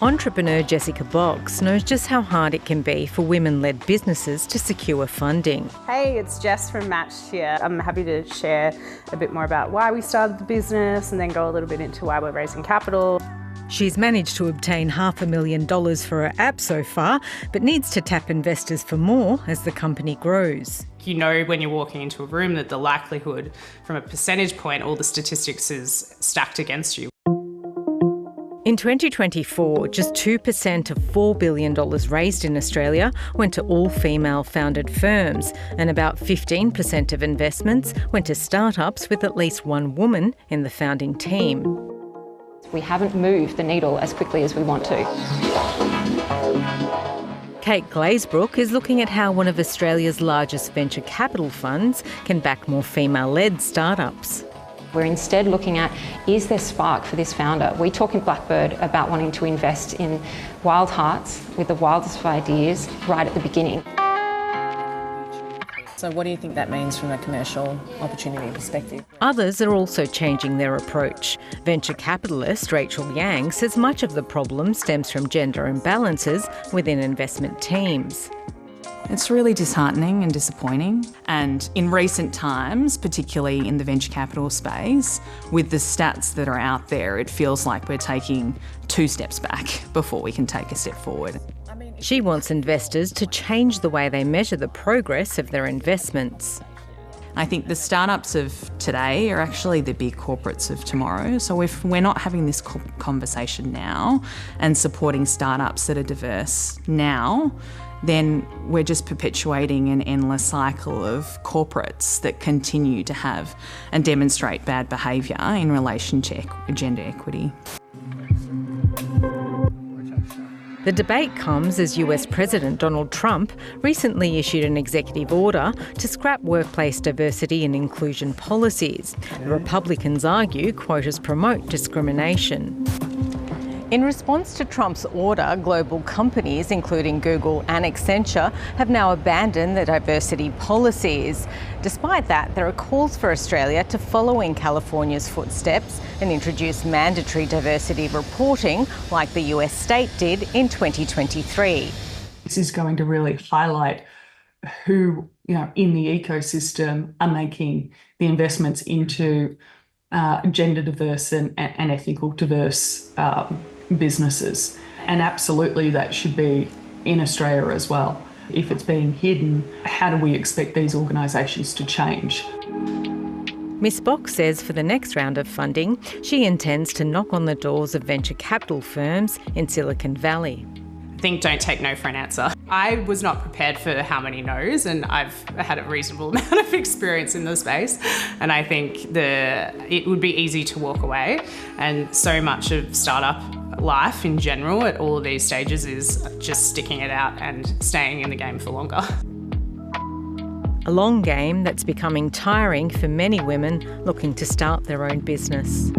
Entrepreneur Jessica Box knows just how hard it can be for women-led businesses to secure funding. Hey, it's Jess from Matched here. I'm happy to share a bit more about why we started the business and then go a little bit into why we're raising capital. She's managed to obtain $500,000 for her app so far, but needs to tap investors for more as the company grows. You know when you're walking into a room that the likelihood, from a percentage point, all the statistics is stacked against you. In 2024, just 2% of $4 billion raised in Australia went to all-female founded firms, and about 15% of investments went to startups with at least one woman in the founding team. We haven't moved the needle as quickly as we want to. Kate Glazebrook is looking at how one of Australia's largest venture capital funds can back more female-led startups. We're instead looking at, is there spark for this founder? We talk in Blackbird about wanting to invest in wild hearts with the wildest of ideas right at the beginning. So what do you think that means from a commercial opportunity perspective? Others are also changing their approach. Venture capitalist Rachel Yang says much of the problem stems from gender imbalances within investment teams. It's really disheartening and disappointing. And in recent times, particularly in the venture capital space, with the stats that are out there, it feels like we're taking 2 steps back before we can take a step forward. She wants investors to change the way they measure the progress of their investments. I think the startups of today are actually the big corporates of tomorrow. So if we're not having this conversation now and supporting startups that are diverse now, then we're just perpetuating an endless cycle of corporates that continue to have and demonstrate bad behaviour in relation to gender equity. The debate comes as US President Donald Trump recently issued an executive order to scrap workplace diversity and inclusion policies. The Republicans argue quotas promote discrimination. In response to Trump's order, global companies, including Google and Accenture, have now abandoned their diversity policies. Despite that, there are calls for Australia to follow in California's footsteps and introduce mandatory diversity reporting like the US state did in 2023. This is going to really highlight who, in the ecosystem are making the investments into gender diverse and ethical diverse businesses. And absolutely that should be in Australia as well. If it's being hidden, how do we expect these organisations to change? Ms Box says for the next round of funding, she intends to knock on the doors of venture capital firms in Silicon Valley. I think don't take no for an answer. I was not prepared for how many no's, and I've had a reasonable amount of experience in the space, and I think it would be easy to walk away, and so much of startup life in general at all of these stages is just sticking it out and staying in the game for longer. A long game that's becoming tiring for many women looking to start their own business.